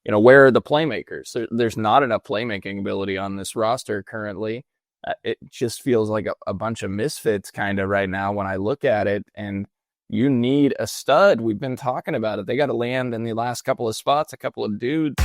where are the playmakers? There's not enough playmaking ability on this roster currently. It just feels like a bunch of misfits kind of right now when I look at it, and you need a stud. We've been talking about it. They got to land in the last couple of spots, a couple of dudes.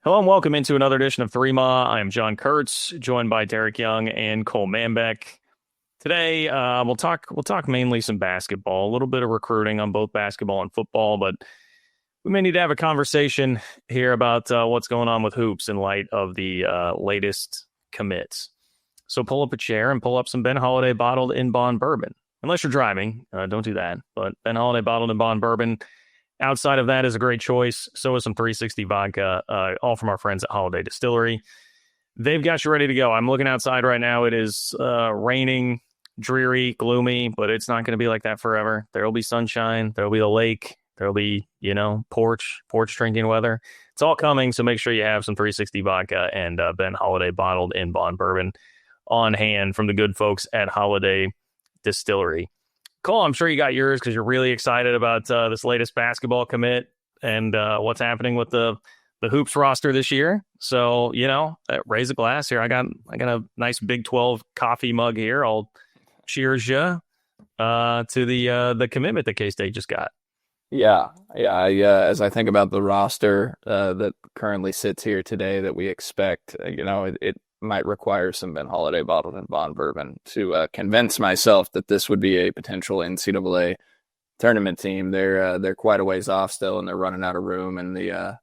Hello and welcome into another edition of 3Ma. I am John Kurtz, joined by Derek Young and Cole Manbeck. Today, we'll talk mainly some basketball, a little bit of recruiting on both basketball and football, but we may need to have a conversation here about what's going on with hoops in light of the latest commits. So pull up a chair and pull up some Ben Holiday bottled in bond bourbon. Unless you're driving, don't do that. But Ben Holiday bottled in bond bourbon. Outside of that is a great choice. So is some 360 vodka, all from our friends at Holiday Distillery. They've got you ready to go. I'm looking outside right now. It is raining, dreary, gloomy, but it's not going to be like that forever. There will be sunshine. There will be the lake. There will be, porch drinking weather. It's all coming. So make sure you have some 360 vodka and Ben Holiday bottled in bond bourbon on hand from the good folks at Holiday Distillery. Cole, I'm sure you got yours because you're really excited about this latest basketball commit and what's happening with the hoops roster this year. So, raise a glass here. I got a nice Big 12 coffee mug here. I'll cheers you to the commitment that K-State just got. Yeah. As I think about the roster that currently sits here today that we expect, it might require some Ben Holiday bottled in bond bourbon to convince myself that this would be a potential NCAA tournament team. They're quite a ways off still, and they're running out of room in the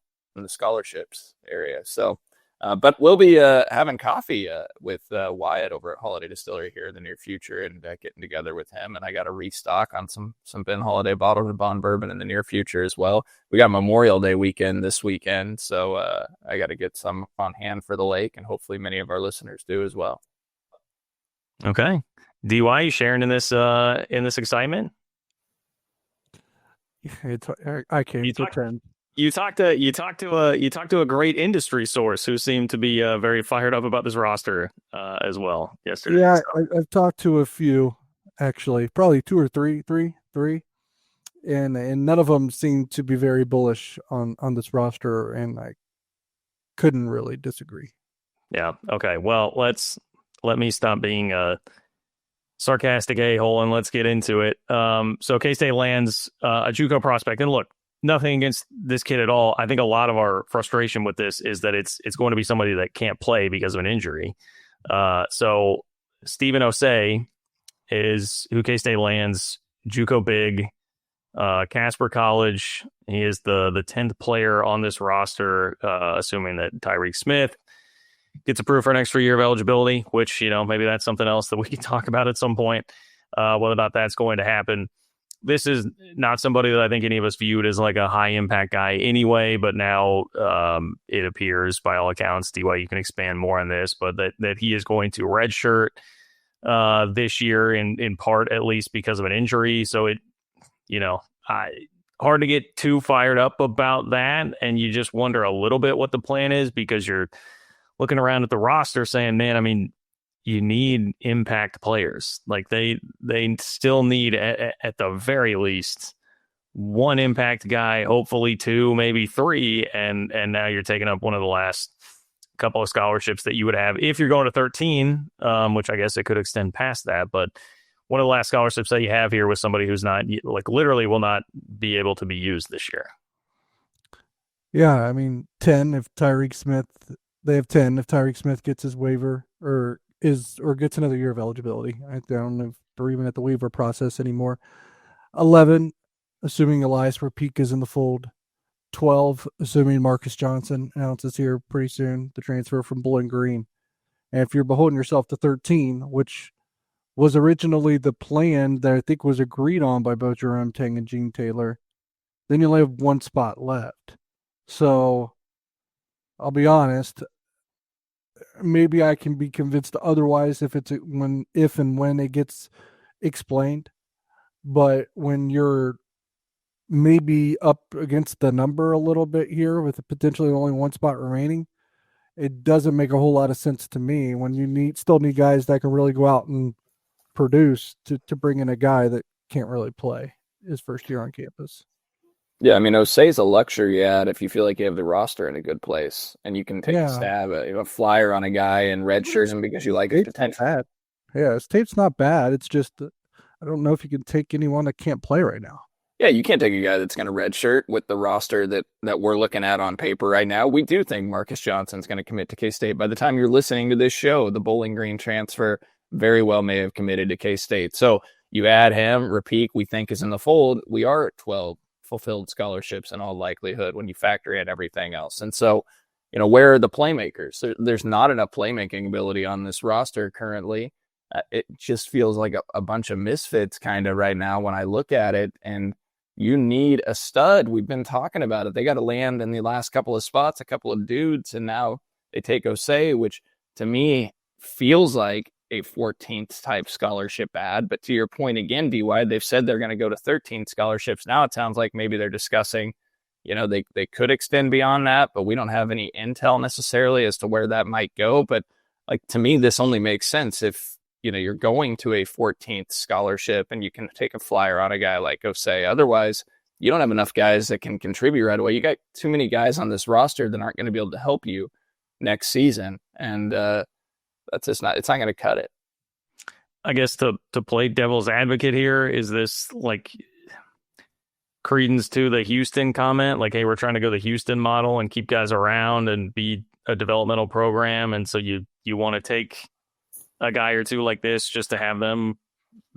scholarships area. So, but we'll be having coffee with Wyatt over at Holiday Distillery here in the near future, and getting together with him. And I got to restock on some Ben Holiday bottled in bond bourbon in the near future as well. We got Memorial Day weekend this weekend, so I got to get some on hand for the lake, and hopefully many of our listeners do as well. Okay, DY, you sharing in this excitement? I can't pretend. You talked to a great industry source who seemed to be very fired up about this roster as well yesterday. Yeah, I've talked to a few, actually, probably two or three, and none of them seemed to be very bullish on this roster, and I couldn't really disagree. Yeah. Okay. Well, let me stop being a sarcastic a-hole and let's get into it. So K-State lands a JUCO prospect, and look, nothing against this kid at all. I think a lot of our frustration with this is that it's going to be somebody that can't play because of an injury. So Stephen Osei is who K-State lands, JUCO big, Casper College. He is the 10th player on this roster, assuming that Tyreek Smith gets approved for an extra year of eligibility, which, maybe that's something else that we can talk about at some point, whether or not that's going to happen. This is not somebody that I think any of us viewed as like a high impact guy anyway, but now it appears by all accounts, DY, you can expand more on this, but that he is going to redshirt this year in part, at least because of an injury. So hard to get too fired up about that. And you just wonder a little bit what the plan is, because you're looking around at the roster saying, man, I mean, you need impact players. Like they still need at the very least one impact guy, hopefully two, maybe three. And now you're taking up one of the last couple of scholarships that you would have if you're going to 13, which I guess it could extend past that. But one of the last scholarships that you have here was somebody who's not, like, literally will not be able to be used this year. Yeah, I mean, 10 if Tyreek Smith, they have 10 if Tyreek Smith gets his waiver or gets another year of eligibility. I don't know if they're even at the waiver process anymore. 11, assuming Elias Repeat is in the fold. 12, assuming Marcus Johnson announces here pretty soon the transfer from Bowling Green. And if you're beholding yourself to 13, which was originally the plan that I think was agreed on by both Jerome Tang and Gene Taylor, then you'll have one spot left. So I'll be honest, maybe I can be convinced otherwise if and when it gets explained. But when you're maybe up against the number a little bit here with potentially only one spot remaining. It doesn't make a whole lot of sense to me when you still need guys that can really go out and produce to bring in a guy that can't really play his first year on campus. Yeah, I mean, Osei's a luxury add if you feel like you have the roster in a good place and you can take a Yeah, stab at a flyer on a guy and redshirt him because you like his tape's not potential. bad. Yeah, his tape's not bad. It's just I don't know if you can take anyone that can't play right now. Yeah, you can't take a guy that's going to redshirt with the roster that we're looking at on paper right now. We do think Marcus Johnson's going to commit to K-State. By the time you're listening to this show, the Bowling Green transfer very well may have committed to K-State. So you add him, Repeat, we think is in the fold. We are at 12 fulfilled scholarships in all likelihood when you factor in everything else. And so, where are the playmakers? There's not enough playmaking ability on this roster currently. It just feels like a bunch of misfits kind of right now when I look at it. And you need a stud. We've been talking about it. They got to land in the last couple of spots, a couple of dudes, and now they take Osei, which to me feels like a 14th type scholarship ad. But to your point again, DY, they've said they're going to go to 13 scholarships. Now it sounds like maybe they're discussing, they could extend beyond that, but we don't have any intel necessarily as to where that might go. But like to me, this only makes sense if you're going to a 14th scholarship and you can take a flyer on a guy like Osei. Otherwise, you don't have enough guys that can contribute right away. You got too many guys on this roster that aren't going to be able to help you next season. And it's not going to cut it. I guess to play devil's advocate here, is this like credence to the Houston comment? Like, hey, we're trying to go the Houston model and keep guys around and be a developmental program. And so you want to take a guy or two like this just to have them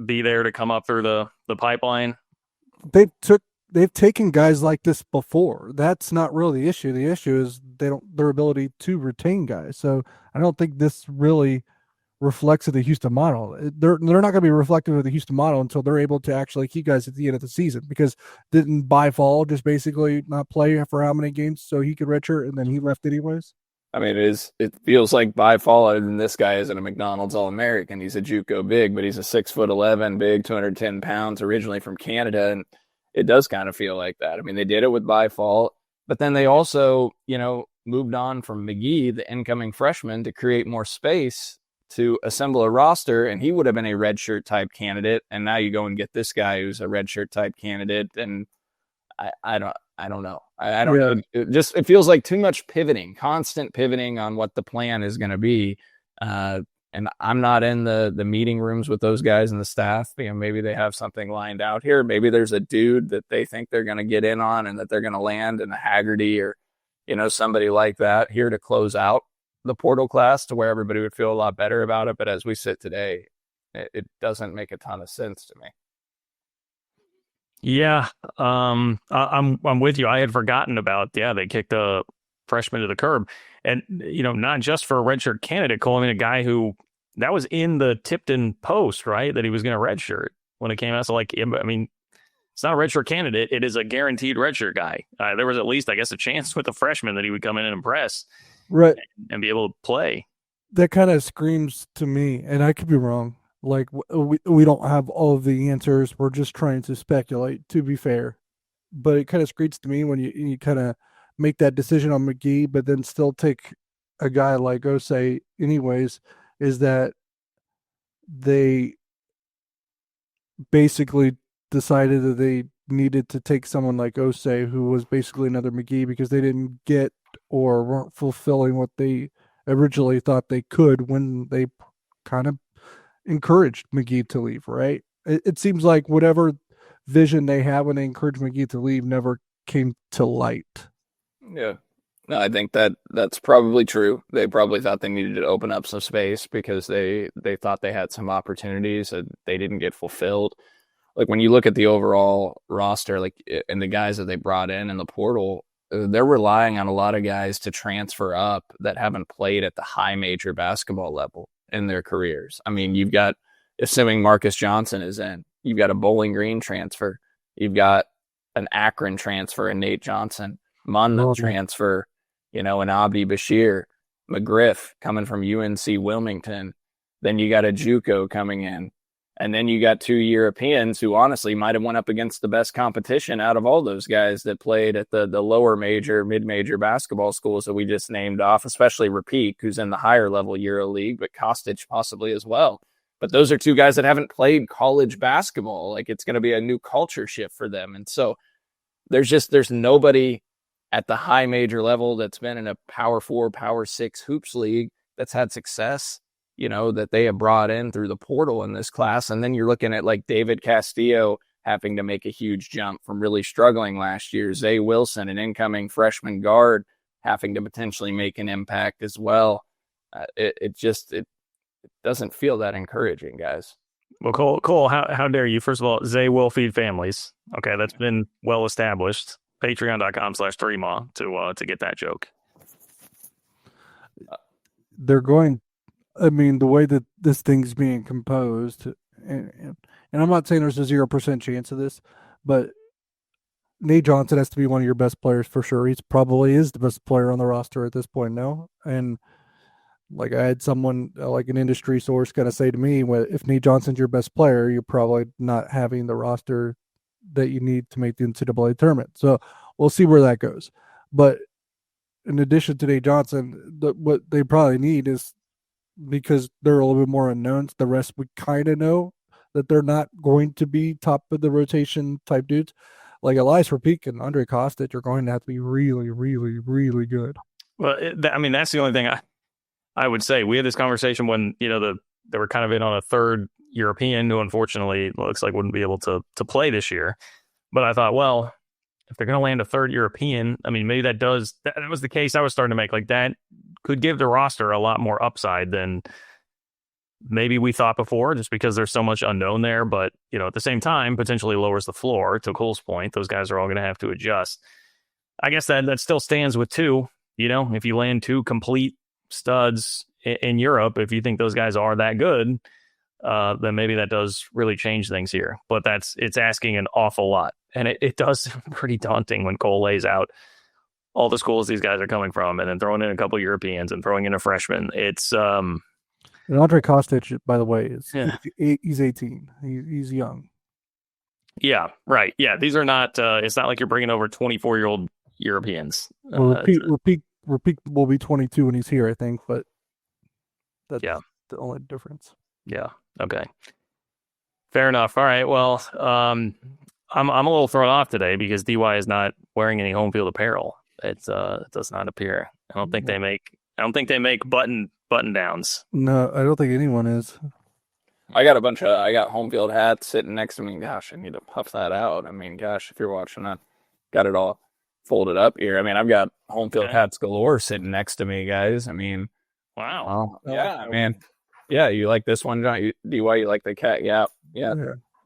be there to come up through the pipeline. They've taken guys like this before. That's not really the issue. The issue is their ability to retain guys. So I don't think this really reflects of the Houston model. They're not going to be reflective of the Houston model until they're able to actually keep guys at the end of the season. Because didn't Fall just basically not play for how many games so he could redshirt and then he left anyways? I mean, it feels like by fall, and this guy isn't a McDonald's All-American. He's a JUCO big, but he's a 6'11" big, 210 pounds, originally from Canada, and it does kind of feel like that. I mean, they did it with by fall, but then they also, moved on from McGee, the incoming freshman, to create more space to assemble a roster, and he would have been a redshirt type candidate. And now you go and get this guy who's a redshirt type candidate, and I don't know. I don't. Yeah. It feels like too much pivoting, constant pivoting on what the plan is going to be. And I'm not in the meeting rooms with those guys and the staff. Maybe they have something lined out here. Maybe there's a dude that they think they're going to get in on and that they're going to land in a Haggerty or, somebody like that here to close out the portal class to where everybody would feel a lot better about it. But as we sit today, it doesn't make a ton of sense to me. Yeah, I'm with you. I had forgotten about they kicked a freshman to the curb, and not just for a redshirt candidate, Cole. I mean, a guy who that was in the Tipton Post, right? That he was going to redshirt when it came out. So like, I mean, it's not a redshirt candidate; it is a guaranteed redshirt guy. There was at least, I guess, a chance with a freshman that he would come in and impress, right, and be able to play. That kind of screams to me, and I could be wrong. Like we don't have all of the answers. We're just trying to speculate, to be fair. But it kind of screams to me when you kind of make that decision on McGee, but then still take a guy like Osei anyways, is that they basically decided that they needed to take someone like Osei, who was basically another McGee, because they didn't get or weren't fulfilling what they originally thought they could when they kind of encouraged McGee to leave, right? It seems like whatever vision they had when they encouraged McGee to leave never came to light. Yeah. No, I think that's probably true. They probably thought they needed to open up some space because they thought they had some opportunities that they didn't get fulfilled. Like when you look at the overall roster, like and the guys that they brought in the portal, they're relying on a lot of guys to transfer up that haven't played at the high major basketball level in their careers. I mean, you've got, assuming Marcus Johnson is in, you've got a Bowling Green transfer, you've got an Akron transfer in Nate Johnson, Munn transfer, an Abdi Bashir, McGriff coming from UNC Wilmington. Then you got a JUCO coming in. And then you got 2 Europeans who honestly might have went up against the best competition out of all those guys that played at the lower major, mid-major basketball schools that we just named off, especially Rapik, who's in the higher level Euro League, but Kostic possibly as well. But those are 2 guys that haven't played college basketball. Like, it's going to be a new culture shift for them. And so there's nobody at the high major level that's been in a Power 4, Power 6 hoops league that's had success, that they have brought in through the portal in this class. And then you're looking at like David Castillo having to make a huge jump from really struggling last year. Zay Wilson, an incoming freshman guard, having to potentially make an impact as well. It doesn't feel that encouraging, guys. Well, Cole, how dare you? First of all, Zay will feed families. Okay, that's been well established. Patreon.com/3ma to get that joke. They're going. I mean, the way that this thing's being composed, and I'm not saying there's a 0% chance of this, but Nate Johnson has to be one of your best players for sure. He's probably is the best player on the roster at this point now. And like I had someone, like an industry source, kind of say to me, well, if Nate Johnson's your best player, you're probably not having the roster that you need to make the NCAA tournament. So we'll see where that goes. But in addition to Nate Johnson, what they probably need is, because they're a little bit more unknowns, the rest we kind of know that they're not going to be top of the rotation type dudes. Like Elias Rapik and Andre Kostic are going to have to be really, really, really good. Well, that's the only thing I would say. We had this conversation when, they were kind of in on a third European who unfortunately looks like wouldn't be able to play this year. But I thought, well, if they're going to land a third European, maybe that was the case I was starting to make. Like, that could give the roster a lot more upside than maybe we thought before, just because there's so much unknown there. But, at the same time, potentially lowers the floor. To Cole's point, those guys are all going to have to adjust. I guess that still stands with 2. If you land 2 complete studs in Europe, if you think those guys are that good, then maybe that does really change things here. But it's asking an awful lot. And it does seem pretty daunting when Cole lays out all the schools these guys are coming from, and then throwing in a couple Europeans and throwing in a freshman. It's and Andre Kostic, by the way, he's 18. He's young. Yeah, right. Yeah, these are not. It's not like you're bringing over 24-year-old Europeans. Well, Rapik will be 22 when he's here, I think, but that's the only difference. Yeah. Okay. Fair enough. All right. Well, I'm a little thrown off today because DY is not wearing any home field apparel. It does not appear. I don't think they make button downs. No, I don't think anyone is. I got home field hats sitting next to me. Gosh, I need to puff that out. Gosh, if you're watching that, got it all folded up here. I've got home field hats galore sitting next to me, guys. Wow. Yeah, yeah. You like this one, John? DY, you like the cat? Yeah.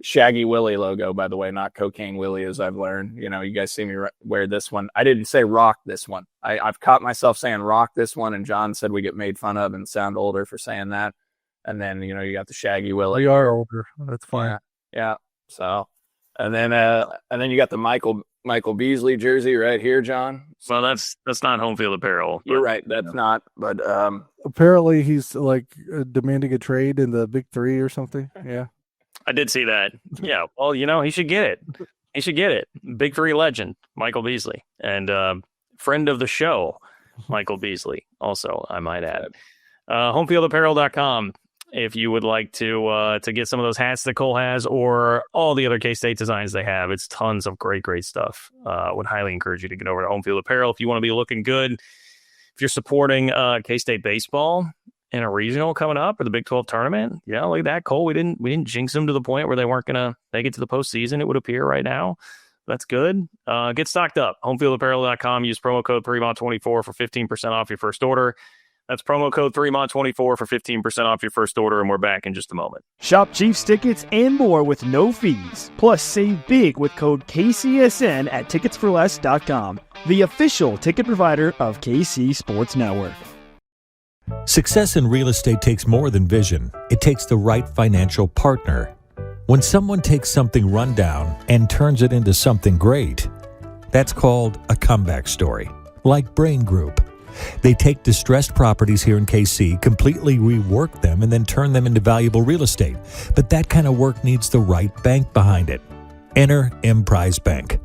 Shaggy Willie logo, by the way, not Cocaine Willie, as I've learned. You guys see me wear this one. I didn't say rock this one. I've caught myself saying rock this one, and John said we get made fun of and sound older for saying that. And then, you got the Shaggy Willie. We are older. That's fine. Yeah. So, and then you got the Michael Beasley jersey right here, John. Well, that's not home field apparel. You're right. That's not. But apparently he's like demanding a trade in the Big 3 or something. Yeah. I did see that. Yeah. Well, he should get it. He should get it. Big 3 legend, Michael Beasley, and friend of the show, Michael Beasley. Also, I might add, homefieldapparel.com. If you would like to get some of those hats that Cole has, or all the other K-State designs they have, it's tons of great stuff. Would highly encourage you to get over to Home Field Apparel if you want to be looking good. If you're supporting K-State baseball in a regional coming up, or the Big 12 tournament, look at that, Cole. We didn't jinx them to the point where they weren't gonna make it to the postseason. It would appear right now. That's good. Get stocked up. Homefieldapparel.com. Use promo code 3MOD24 for 15% off your first order. That's promo code 3MOD24 for 15% off your first order, and we're back in just a moment. Shop Chiefs tickets and more with no fees. Plus, save big with code KCSN at ticketsforless.com, the official ticket provider of KC Sports Network. Success in real estate takes more than vision. It takes the right financial partner. When someone takes something rundown and turns it into something great, that's called a comeback story, like Brain Group. They take distressed properties here in KC, completely rework them, and then turn them into valuable real estate. But that kind of work needs the right bank behind it. Enter Emprise Bank.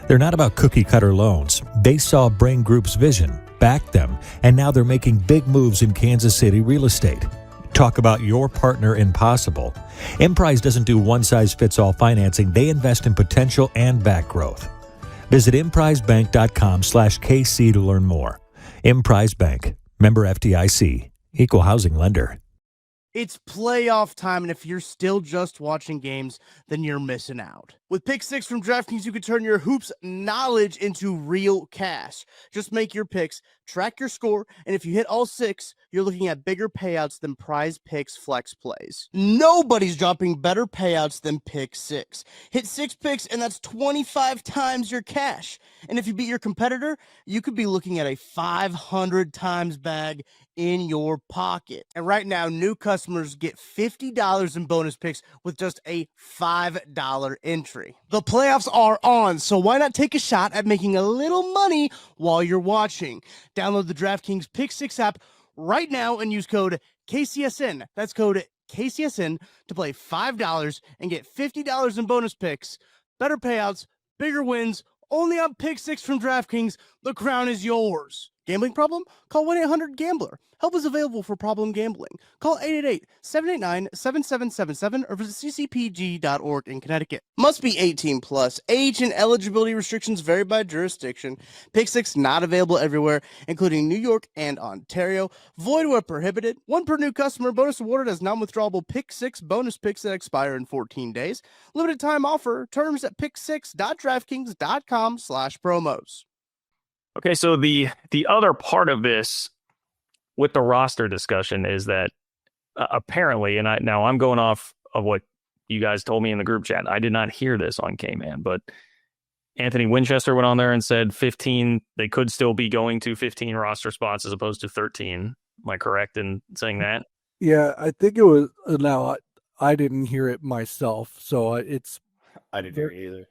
They're not about cookie-cutter loans. They saw Brain Group's vision, backed them, and now they're making big moves in Kansas City real estate. Talk about your partner in possible. Emprise doesn't do one-size-fits-all financing. They invest in potential and back growth. Visit emprisebank.com/KC to learn more. Emprise Bank, member FDIC, equal housing lender. It's playoff time, and if you're still just watching games, then you're missing out. With Pick 6 from DraftKings, you can turn your hoops knowledge into real cash. Just make your picks, track your score, and if you hit all 6, you're looking at bigger payouts than Prize Picks flex plays. Nobody's dropping better payouts than Pick 6. Hit 6 picks, and that's 25 times your cash. And if you beat your competitor, you could be looking at a 500 times bag in your pocket. And right now, new customers get $50 in bonus picks with just a $5 entry. The playoffs are on, so why not take a shot at making a little money while you're watching? Download the DraftKings Pick 6 app right now and use code KCSN. That's code KCSN to play $5 and get $50 in bonus picks. Better payouts, bigger wins, only on Pick 6 from DraftKings. The crown is yours. Gambling problem? Call 1-800-GAMBLER. Help is available for problem gambling. Call 888-789-7777 or visit ccpg.org in Connecticut. Must be 18 plus. Age and eligibility restrictions vary by jurisdiction. Pick 6 not available everywhere, including New York and Ontario. Void where prohibited. One per new customer. Bonus awarded as non-withdrawable Pick 6 bonus picks that expire in 14 days. Limited time offer. Terms at pick6.draftkings.com/promos. Okay, so the other part of this with the roster discussion is that apparently, and I'm going off of what you guys told me in the group chat. I did not hear this on K-Man, but Anthony Winchester went on there and said 15. They could still be going to 15 roster spots as opposed to 13. Am I correct in saying that? Yeah, I think it was. Now I didn't hear it myself, so it's. I didn't hear it either.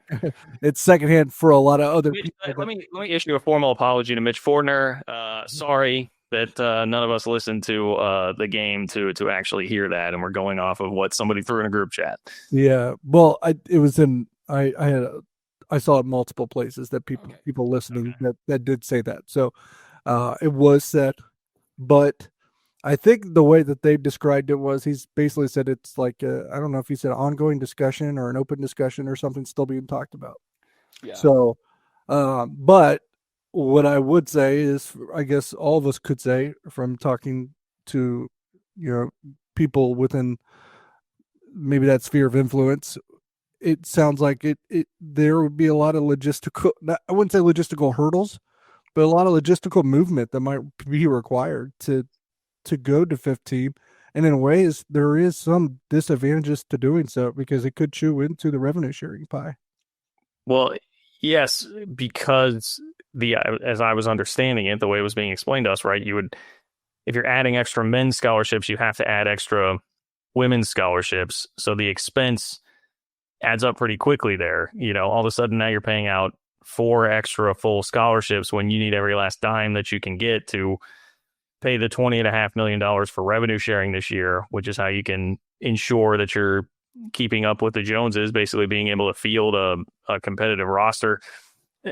It's secondhand for a lot of other people. Let me issue a formal apology to Mitch Fortner. Sorry that none of us listened to the game to actually hear that, and we're going off of what somebody threw in a group chat. Yeah, well, it was in. I saw it multiple places that people listening that did say that. So it was said, but I think the way that they described it was he's basically said it's like I don't know if he said ongoing discussion or an open discussion or something still being talked about. Yeah. So, but what I would say is, I guess all of us could say from talking to people within maybe that sphere of influence, it sounds like there would be a lot of logistical. I wouldn't say logistical hurdles, but a lot of logistical movement that might be required to go to 15, and in ways there is some disadvantages to doing so because it could chew into the revenue sharing pie. Well, yes, because as I was understanding it, the way it was being explained to us, right? You would, if you're adding extra men's scholarships, you have to add extra women's scholarships, so the expense adds up pretty quickly there. All of a sudden now you're paying out 4 extra full scholarships when you need every last dime that you can get to pay the $20.5 million for revenue sharing this year, which is how you can ensure that you're keeping up with the Joneses, basically being able to field a competitive roster,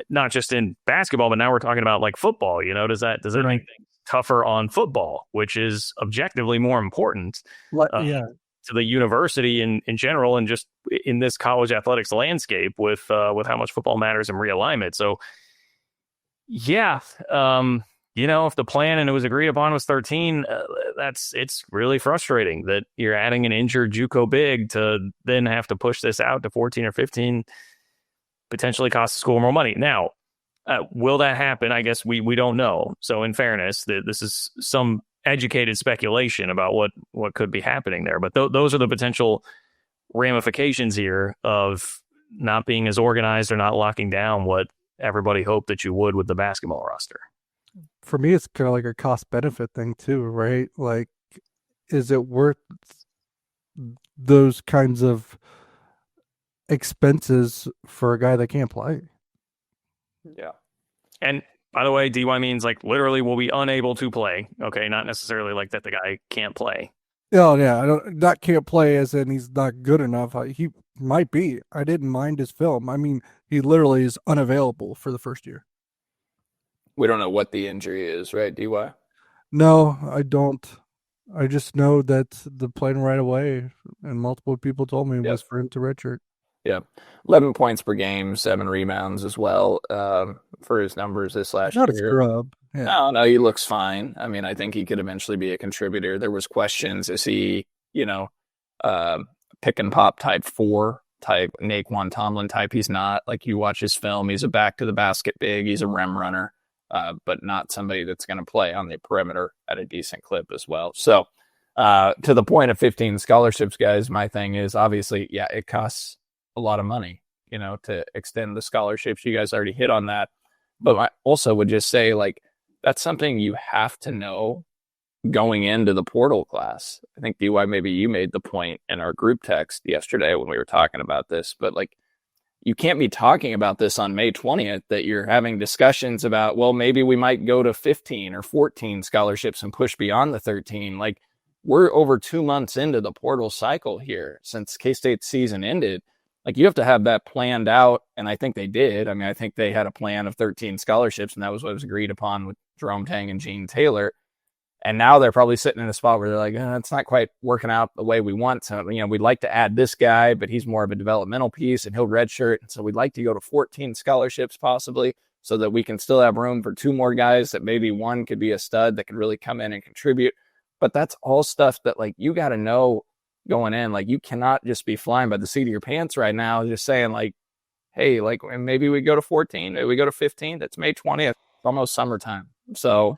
not just in basketball, but now we're talking about like football. Does that make things tougher on football, which is objectively more important to the university in general, and just in this college athletics landscape with how much football matters in realignment. So yeah, if the plan and it was agreed upon was 13, it's really frustrating that you're adding an injured JUCO big to then have to push this out to 14 or 15, potentially cost the school more money. Now, will that happen? I guess we don't know. So in fairness, this is some educated speculation about what could be happening there. But those are the potential ramifications here of not being as organized or not locking down what everybody hoped that you would with the basketball roster. For me, it's kind of like a cost benefit thing too, right? Like, is it worth those kinds of expenses for a guy that can't play? Yeah. And By the way, DY means like literally will be unable to play. Okay, not necessarily like that the guy can't play. Oh yeah, not can't play as in he's not good enough. He might be. I didn't mind his film. I mean, he literally is unavailable for the first year. We don't know what the injury is, right, DY? No, I don't. I just know that the plan right away, and multiple people told me, was for him to redshirt. Yeah, 11 points per game, 7 rebounds as well for his numbers this last Not year. a scrub. Yeah. No, he looks fine. I mean, I think he could eventually be a contributor. There was questions, is he, pick and pop type 4 type, Naquan Tomlin type? He's not. Like, you watch his film, he's a back to the basket big, he's a rim runner, but not somebody that's going to play on the perimeter at a decent clip as well. So to the point of 15 scholarships, guys, my thing is obviously, yeah, it costs a lot of money, to extend the scholarships. You guys already hit on that. But I also would just say, like, that's something you have to know going into the portal class. I think, DY, maybe you made the point in our group text yesterday when we were talking about this, but like, you can't be talking about this on May 20th that you're having discussions about, well, maybe we might go to 15 or 14 scholarships and push beyond the 13. Like, we're over 2 months into the portal cycle here since K-State's season ended. Like, you have to have that planned out, and I think they did. I mean, I think they had a plan of 13 scholarships, and that was what was agreed upon with Jerome Tang and Gene Taylor. And now they're probably sitting in a spot where they're like, it's not quite working out the way we want. So, we'd like to add this guy, but he's more of a developmental piece, and he'll redshirt. So we'd like to go to 14 scholarships possibly so that we can still have room for 2 more guys that maybe one could be a stud that could really come in and contribute. But that's all stuff that, like, you got to know going in. Like, you cannot just be flying by the seat of your pants right now, just saying like, hey, like, maybe we go to 14, maybe we go to 15. That's May 20th. It's almost summertime. So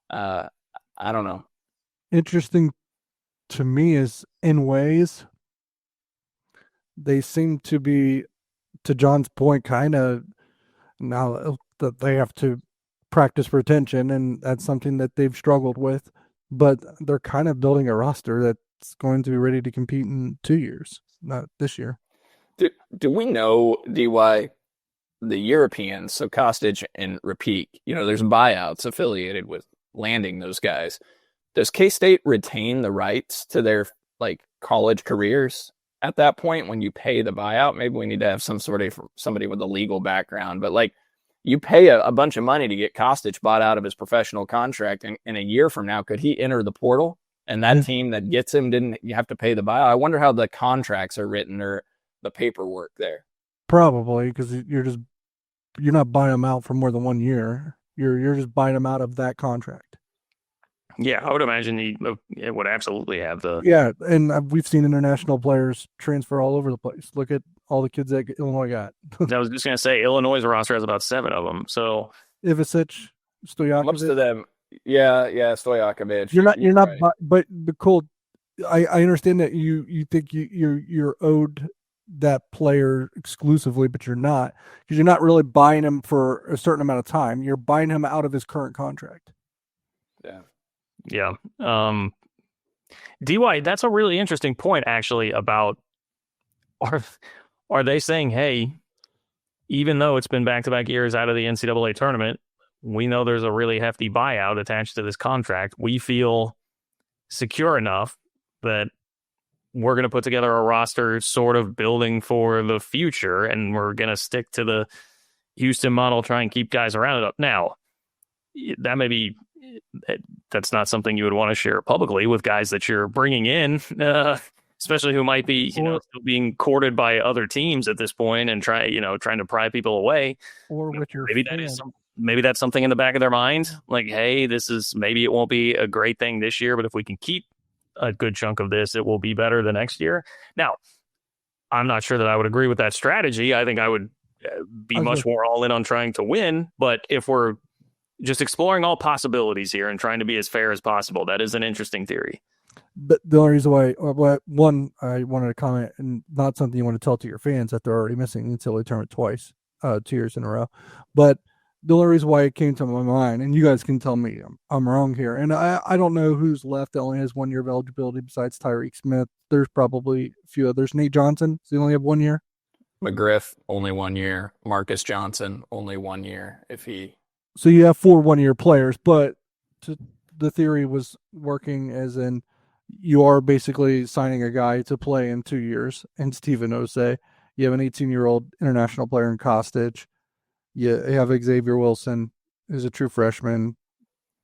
I don't know. Interesting to me is, in ways, they seem to be, to John's point, kind of now that they have to practice retention, and that's something that they've struggled with, but they're kind of building a roster that's going to be ready to compete in 2 years, not this year. Do we know, DY, the Europeans, so Kostic and Repeat, there's buyouts affiliated with landing those guys. Does K-State retain the rights to their, like, college careers at that point when you pay the buyout? Maybe we need to have some sort of somebody with a legal background, but like, you pay a bunch of money to get Kostic bought out of his professional contract, and in a year from now, could he enter the portal? And that team that gets him didn't you have to pay the buyout? I wonder how the contracts are written or the paperwork there. Probably because you're not buying them out for more than 1 year. You're just buying them out of that contract. Yeah, I would imagine it would absolutely have the. Yeah, and we've seen international players transfer all over the place. Look at all the kids that Illinois got. I was just going to say, Illinois' roster has about 7 of them. So Ivicic, Stojakovic. Most of them, yeah, Stojakovic. You're not, right. But the cool. I understand that you think you're owed that player exclusively, but you're not, because you're not really buying him for a certain amount of time. You're buying him out of his current contract. Yeah. DY, that's a really interesting point, actually, about are they saying, hey, even though it's been back-to-back years out of the NCAA tournament, we know there's a really hefty buyout attached to this contract. We feel secure enough that we're going to put together a roster sort of building for the future, and we're going to stick to the Houston model, try and keep guys around it up. Now, that may be, that's not something you would want to share publicly with guys that you're bringing in, especially who might be, still being courted by other teams at this point and trying to pry people away. Or with your maybe that's something in the back of their mind. Like, hey, maybe it won't be a great thing this year, but if we can keep a good chunk of this, it will be better the next year. Now, I'm not sure that I would agree with that strategy. I think I would be much more all in on trying to win. But if we're just exploring all possibilities here and trying to be as fair as possible, that is an interesting theory. But the only reason why, one, I wanted to comment, and not something you want to tell to your fans that they're already missing until they tournament twice, 2 years in a row. But the only reason why it came to my mind, and you guys can tell me I'm wrong here, and I don't know who's left that only has 1 year of eligibility besides Tyreek Smith. There's probably a few others. Nate Johnson, does he only have 1 year? McGriff, only 1 year. Marcus Johnson, only 1 year if he So you have 4 1-year players, but the theory was working as in you are basically signing a guy to play in 2 years, and Steven Osei. You have an 18-year-old international player in Kostic. You have Xavier Wilson, who's a true freshman,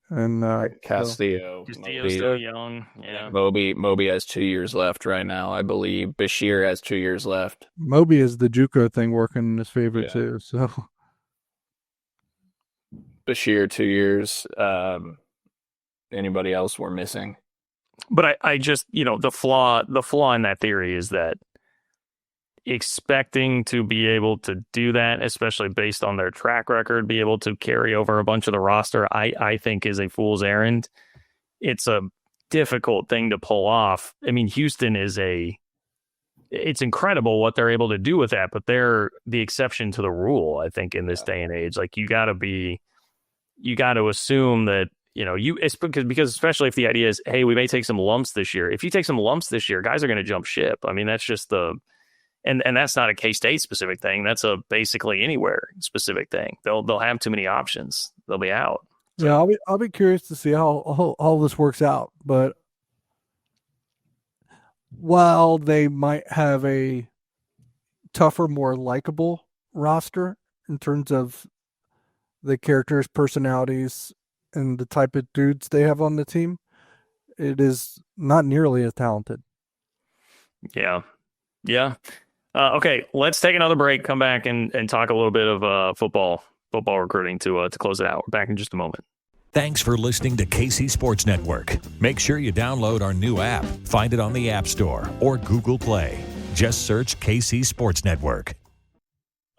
and Castillo, Castillo's still young. Yeah. Moby has 2 years left right now, I believe. Bashir has 2 years left. Moby is the JUCO thing working in his favor too. So Bashir 2 years. Anybody else we're missing? But I just, the flaw in that theory is that expecting to be able to do that, especially based on their track record, be able to carry over a bunch of the roster, I think is a fool's errand. It's a difficult thing to pull off. I mean, Houston it's incredible what they're able to do with that, but they're the exception to the rule, I think, in this day and age. Like, you got to assume that, it's because especially if the idea is, hey, we may take some lumps this year. If you take some lumps this year, guys are going to jump ship. I mean, that's just and that's not a K-State specific thing. That's a basically anywhere specific thing. They'll have too many options. They'll be out. So. Yeah, I'll be curious to see how all this works out. But while they might have a tougher, more likable roster in terms of the characters, personalities, and the type of dudes they have on the team, it is not nearly as talented. Yeah. Okay, let's take another break, come back and talk a little bit of football recruiting to close it out. We're back in just a moment. Thanks for listening to KC Sports Network. Make sure you download our new app. Find it on the App Store or Google Play. Just search KC Sports Network.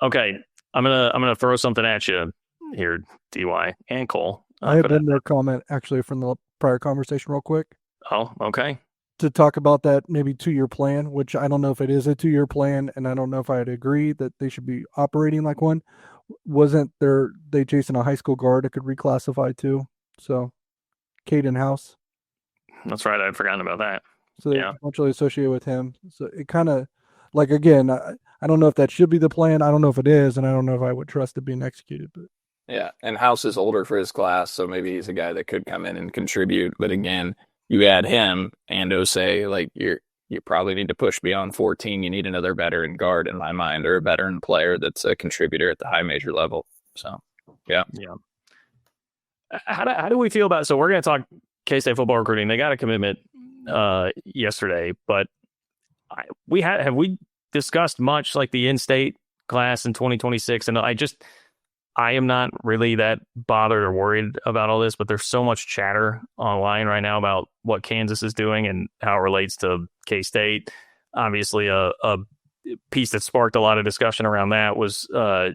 Okay, I'm gonna throw something at you here, DY and Cole. I have been there comment actually from the prior conversation real quick. Oh, okay. To talk about that maybe 2-year plan, which I don't know if it is a 2-year plan, and I don't know if I'd agree that they should be operating like one. Wasn't they chasing a high school guard that could reclassify too? So Caden House. That's right. I'd forgotten about that. So they eventually associated with him. So it kind of like, again, I don't know if that should be the plan. I don't know if it is, and I don't know if I would trust it being executed. But yeah, and House is older for his class, so maybe he's a guy that could come in and contribute. But again, you add him and Osei, like you probably need to push beyond 14. You need another veteran guard in my mind, or a veteran player that's a contributor at the high major level. So, yeah. How do we feel about? So we're going to talk K-State football recruiting. They got a commitment yesterday, but have we discussed much like the in-state class in 2026? And I am not really that bothered or worried about all this, but there's so much chatter online right now about what Kansas is doing and how it relates to K-State. Obviously, a piece that sparked a lot of discussion around that was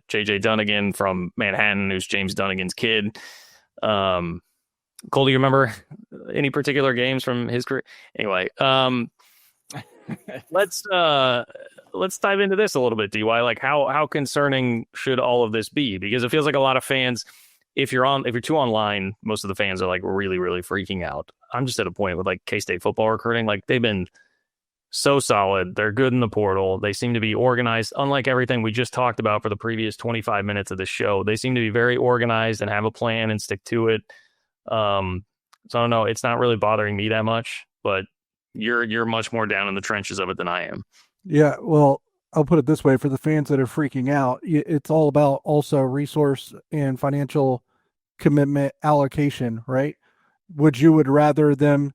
J.J. Dunnigan from Manhattan, who's James Dunnigan's kid. Cole, do you remember any particular games from his career? Anyway, let's dive into this a little bit, DY. Like, how concerning should all of this be? Because it feels like a lot of fans, if you're too online, most of the fans are like really, really freaking out. I'm just at a point with like K-State football recruiting, like they've been so solid. They're good in the portal. They seem to be organized. Unlike everything we just talked about for the previous 25 minutes of the show, they seem to be very organized and have a plan and stick to it. So I don't know. It's not really bothering me that much, but you're much more down in the trenches of it than I am. Yeah, well, I'll put it this way: for the fans that are freaking out, it's all about also resource and financial commitment allocation, right? Would rather them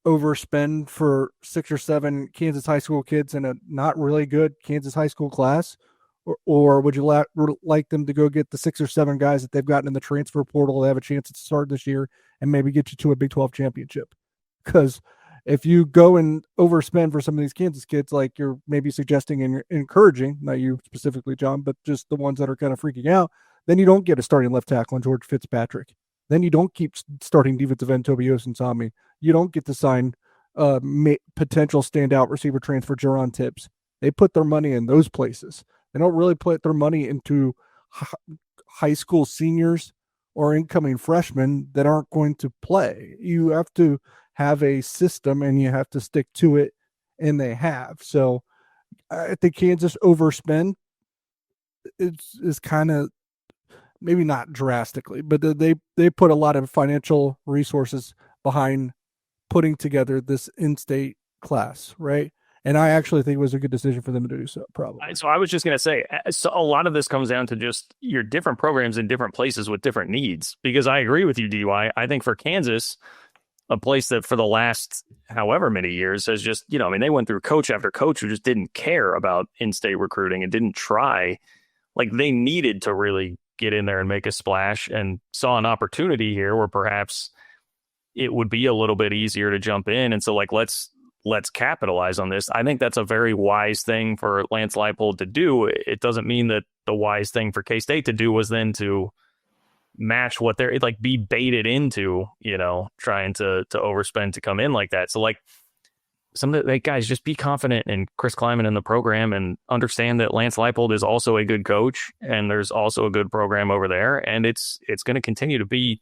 overspend for 6 or 7 Kansas high school kids in a not really good Kansas high school class, or would you like them to go get the 6 or 7 guys that they've gotten in the transfer portal that have a chance to start this year and maybe get you to a Big 12 championship? Because if you go and overspend for some of these Kansas kids, like you're maybe suggesting and encouraging, not you specifically, John, but just the ones that are kind of freaking out, then you don't get a starting left tackle in George Fitzpatrick. Then you don't keep starting defensive end Toby Osensami. You don't get to sign potential standout receiver transfer Jaron Tibbs. They put their money in those places. They don't really put their money into high school seniors or incoming freshmen that aren't going to play. You have to have a system and you have to stick to it, and they have. So I think Kansas overspend is kind of maybe not drastically, but they put a lot of financial resources behind putting together this in-state class, right? And I actually think it was a good decision for them to do so, probably. So I was just going to say, so a lot of this comes down to just your different programs in different places with different needs. Because I agree with you, DY. I think for Kansas, a place that for the last however many years has just, I mean, they went through coach after coach who just didn't care about in-state recruiting and didn't try. Like, they needed to really get in there and make a splash, and saw an opportunity here where perhaps it would be a little bit easier to jump in. And so, like, let's capitalize on this. I think that's a very wise thing for Lance Leipold to do. It doesn't mean that the wise thing for K-State to do was then to match what they're like, be baited into, trying to overspend to come in like that. So, like, some of the guys, just be confident in Chris Kleiman and the program, and understand that Lance Leipold is also a good coach, and there's also a good program over there, and it's going to continue to be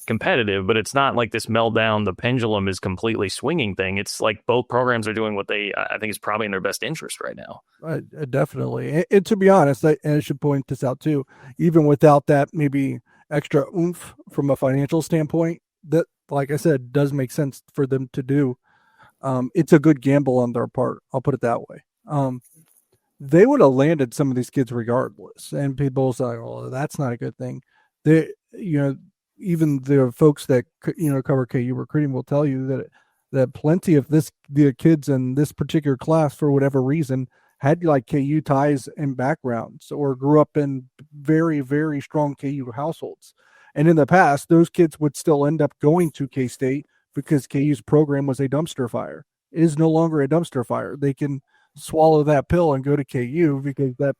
competitive, but it's not like this meltdown, the pendulum is completely swinging thing. It's like both programs are doing what I think is probably in their best interest right now. Definitely. And to be honest, and I should point this out too, even without that maybe extra oomph from a financial standpoint, that, like I said, does make sense for them to do. It's a good gamble on their part. I'll put it that way. They would have landed some of these kids regardless. And people say, well, that's not a good thing. Even the folks that cover KU recruiting will tell you that plenty of the kids in this particular class, for whatever reason, had like KU ties and backgrounds, or grew up in very, very strong KU households. And in the past, those kids would still end up going to K-State because KU's program was a dumpster fire. It is no longer a dumpster fire. They can swallow that pill and go to KU because that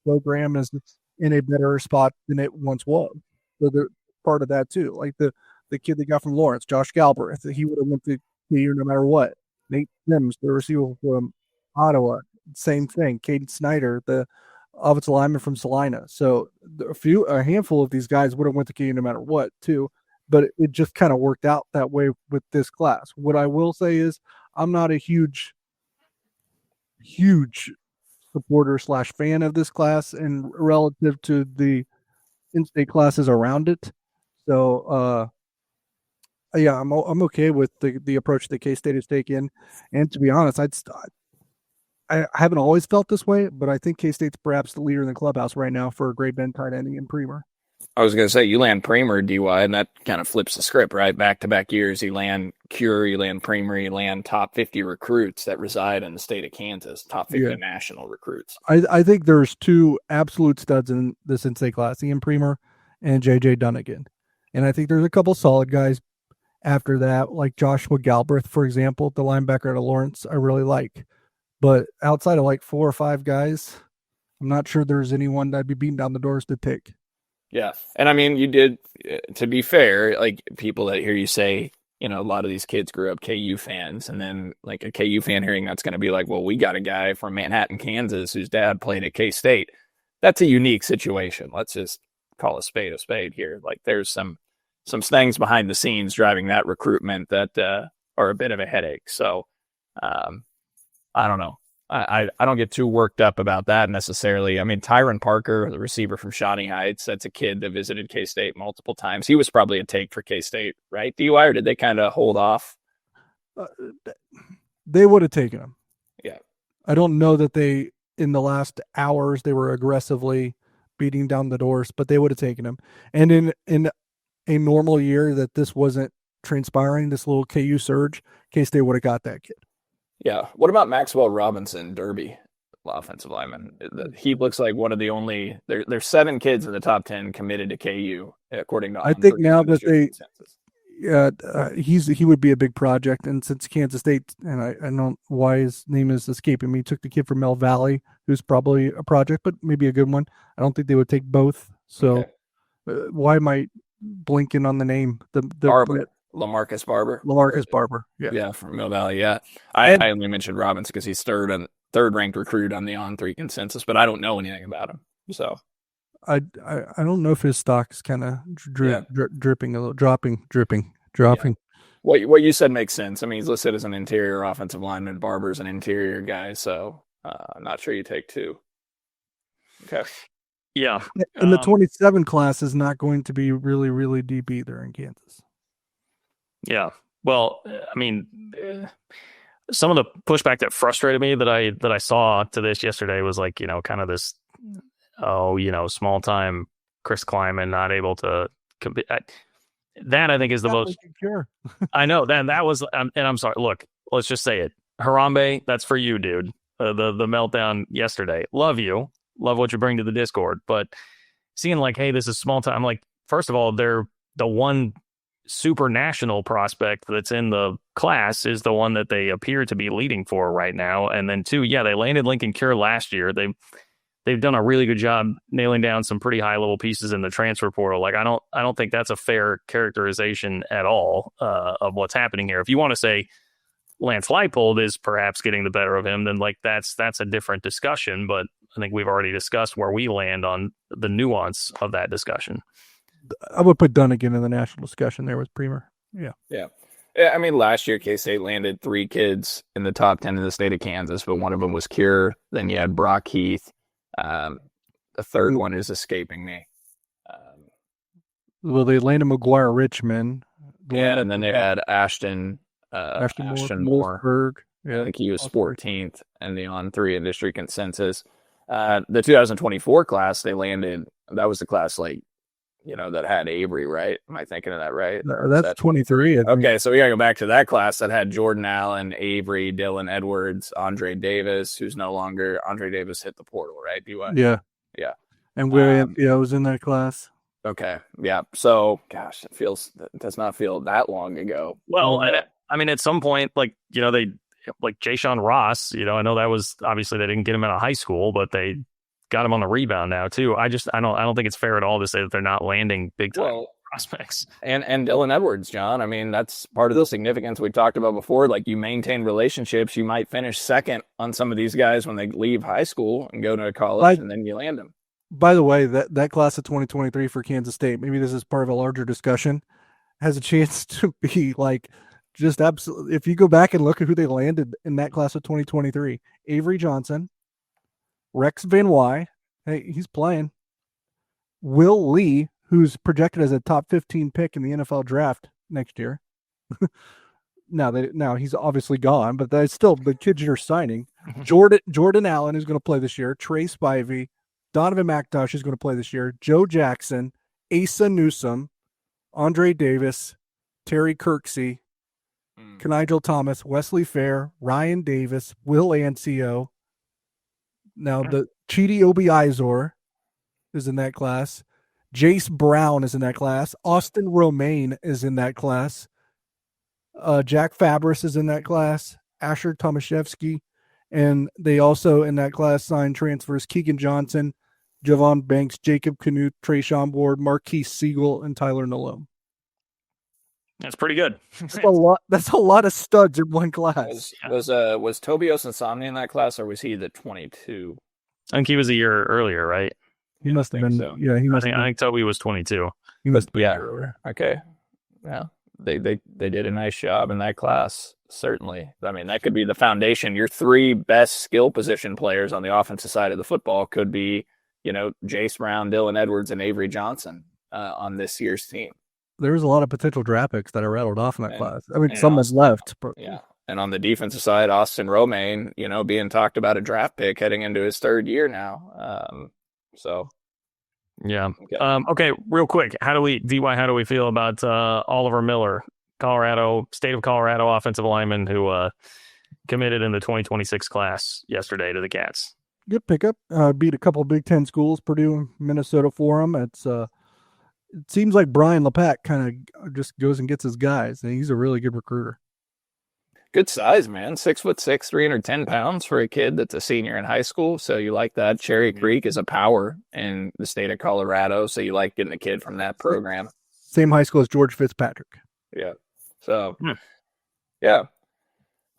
program is in a better spot than it once was. So they're part of that too. Like the kid they got from Lawrence, Josh Galbraith, he would have went to KU no matter what. Nate Sims, the receiver from Ottawa, same thing. Caden Snyder, the offensive lineman from Salina. So a handful of these guys would have went to KU no matter what too. But it just kind of worked out that way with this class. What I will say is I'm not a huge supporter / fan of this class, and relative to the in-state classes around it. So, yeah, I'm okay with the approach that K-State is taking. And to be honest, I haven't always felt this way, but I think K-State's perhaps the leader in the clubhouse right now for a grade bend tight ending in Premer. I was going to say, you land Premer, DY, and that kind of flips the script, right? Back-to-back years, you land Cure, you land Premer, you land top 50 recruits that reside in the state of Kansas, top 50 national recruits. I think there's two absolute studs in this in-state class, Ian Premer and J.J. Dunnigan. And I think there's a couple solid guys after that, like Joshua Galbraith, for example, the linebacker out of Lawrence, I really like. But outside of like 4 or 5 guys, I'm not sure there's anyone that'd be beating down the doors to take. Yeah. And I mean, you did, to be fair, like people that hear you say, a lot of these kids grew up KU fans, and then like a KU fan hearing that's going to be like, well, we got a guy from Manhattan, Kansas, whose dad played at K-State. That's a unique situation. Let's just call a spade here. Like there's some things behind the scenes driving that recruitment that are a bit of a headache. So I don't know. I don't get too worked up about that necessarily. I mean, Tyron Parker, the receiver from Shawnee Heights, that's a kid that visited K-State multiple times. He was probably a take for K-State, right, DY, or did they kind of hold off? They would have taken him. Yeah. I don't know that they, in the last hours, they were aggressively beating down the doors, but they would have taken him. And in a normal year that this wasn't transpiring, this little KU surge, K-State would have got that kid. Yeah. What about Maxwell Robinson, Derby, offensive lineman? He looks like one of the only. There's 7 kids in the top 10 committed to KU, according to. I think now that he would be a big project, and since Kansas State, and I don't know why his name is escaping me, took the kid from Mel Valley, who's probably a project, but maybe a good one. I don't think they would take both. So why am I blinking on the name? Lamarcus Barber. Yeah, from Mill Valley. Yeah, I only mentioned Robbins because he's third ranked recruit on the On3 consensus, but I don't know anything about him. So I don't know if his stock's kind of dripping a little, dropping. Yeah. What you said makes sense. I mean, he's listed as an interior offensive lineman. Barber's an interior guy, so I'm not sure you take 2. Okay. Yeah. And the 27 class is not going to be really, really deep either in Kansas. Yeah. Well, I mean, some of the pushback that frustrated me that I saw to this yesterday was like, kind of this, small time Chris Kleiman not able to compete. That I think is the most. Sure. I know that was, and I'm sorry. Look, let's just say it. Harambe, that's for you, dude. The meltdown yesterday. Love you. Love what you bring to the Discord. But seeing like, hey, this is small time. Like, first of all, they're the one super national prospect that's in the class is the one that they appear to be leading for right now. And then two, yeah, they landed Lincoln Cure last year. They've done a really good job nailing down some pretty high level pieces in the transfer portal. Like I don't think that's a fair characterization at all of what's happening here. If you want to say Lance Leipold is perhaps getting the better of him, then like that's a different discussion. But I think we've already discussed where we land on the nuance of that discussion. I would put Dunnigan in the national discussion there with Premer. Yeah. Yeah. I mean, last year K-State landed 3 kids in the top 10 in the state of Kansas, but one of them was Cure. Then you had Brock Heath. The third one is escaping me. Well, they landed McGuire Richmond. Yeah, and then they had Ashton Moore. Wolfsburg. Yeah, I think he was 14th in the On3 industry consensus. The 2024 class, they landed, that was the class that had Avery, right? Am I thinking of that right? That's 23. Okay, so we got to go back to that class that had Jordan Allen, Avery, Dylan Edwards, Andre Davis, who's no longer, Andre Davis hit the portal, right? Yeah. Yeah. And William was in that class. Okay, yeah. So, gosh, it does not feel that long ago. Well, I mean, at some point, they Jay Sean Ross, I know that was, obviously they didn't get him out of high school, but they got him on the rebound now too. I don't think it's fair at all to say that they're not landing big time prospects. And Dylan Edwards, John. I mean, that's part of the significance we talked about before. Like, you maintain relationships, you might finish second on some of these guys when they leave high school and go to college, and then you land them. By the way, that class of 2023 for Kansas State, maybe this is part of a larger discussion, has a chance to be just absolutely. If you go back and look at who they landed in that class of 2023, Avery Johnson, Rex Van Wy, hey, he's playing. Will Lee, who's projected as a top 15 pick in the NFL draft next year. Now he's obviously gone, but that's still the kids you're signing. Jordan Allen is going to play this year. Trey Spivey, Donovan McIntosh is going to play this year. Joe Jackson, Asa Newsome, Andre Davis, Terry Kirksey, Kenigel Thomas, Wesley Fair, Ryan Davis, Will Ancio. Now, the Chidi Obi-Izor is in that class. Jace Brown is in that class. Austin Romaine is in that class. Jack Fabris is in that class. Asher Tomaszewski. And they also, in that class, signed transfers Keegan Johnson, Javon Banks, Jacob Canute, Trey Schomburg, Marquise Siegel, and Tyler Nalone. That's pretty good. That's a lot of studs in one class. Was Tobias Insomnia in that class, or was he the 22? I think he was a year earlier, right? He must have been. So. Yeah, I think Toby was 22. He must be earlier. Okay. Yeah. They did a nice job in that class, certainly. I mean, that could be the foundation. Your 3 best skill position players on the offensive side of the football could be, Jace Brown, Dylan Edwards, and Avery Johnson on this year's team. There was a lot of potential draft picks that are rattled off in that class. I mean, some that's left. But... Yeah. And on the defensive side, Austin Romaine, being talked about a draft pick heading into his 3rd year now. Yeah. Okay. Real quick. How do we feel about Oliver Miller, state of Colorado offensive lineman who committed in the 2026 class yesterday to the Cats? Good pickup. Beat a couple of Big Ten schools, Purdue and Minnesota for him. It seems like Brian LePack kind of just goes and gets his guys, and he's a really good recruiter. Good size, man. 6'6", 310 pounds for a kid that's a senior in high school. So you like that. Cherry Creek is a power in the state of Colorado. So you like getting a kid from that program. Same high school as George Fitzpatrick. Yeah. So, yeah.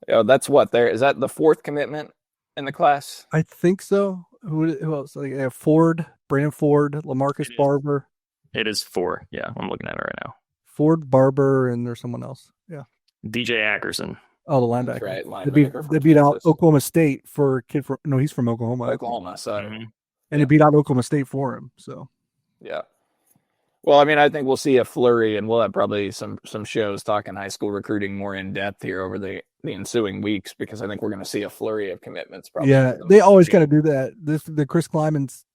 That's what there. Is that the 4th commitment in the class? I think so. Who else? Ford, Brandon Ford, LaMarcus Barber. It is 4. Yeah, I'm looking at it right now. Ford, Barber, and there's someone else. Yeah. DJ Ackerson. Oh, the linebacker. That's right. They beat out Oklahoma State for a kid from. No, he's from Oklahoma. Oklahoma. So and he beat out Oklahoma State for him. So, yeah. Well, I mean, I think we'll see a flurry, and we'll have probably some shows talking high school recruiting more in depth here over the ensuing weeks, because I think we're going to see a flurry of commitments. Probably. Yeah, they always kind of do that. The Chris Kleiman's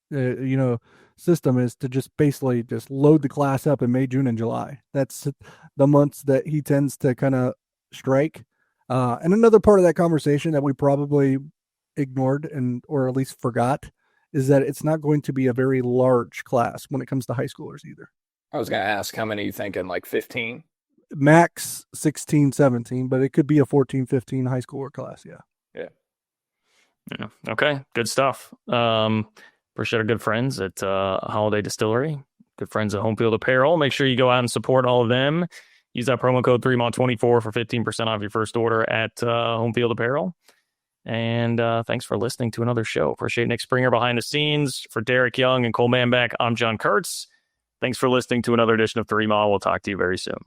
system is to just basically just load the class up in May, June, and July. That's the months that he tends to kind of strike. And another part of that conversation that we probably ignored or at least forgot is that it's not going to be a very large class when it comes to high schoolers either. I was going to ask, how many are you thinking, like 15? Max 16, 17, but it could be a 14, 15 high schooler class, yeah. Yeah. Okay, good stuff. Appreciate our good friends at Holiday Distillery, good friends at Home Field Apparel. Make sure you go out and support all of them. Use that promo code 3MA24 for 15% off your first order at Home Field Apparel. And thanks for listening to another show. Appreciate Nick Springer behind the scenes. For Derek Young and Cole Manbeck, I'm John Kurtz. Thanks for listening to another edition of 3MA. We'll talk to you very soon.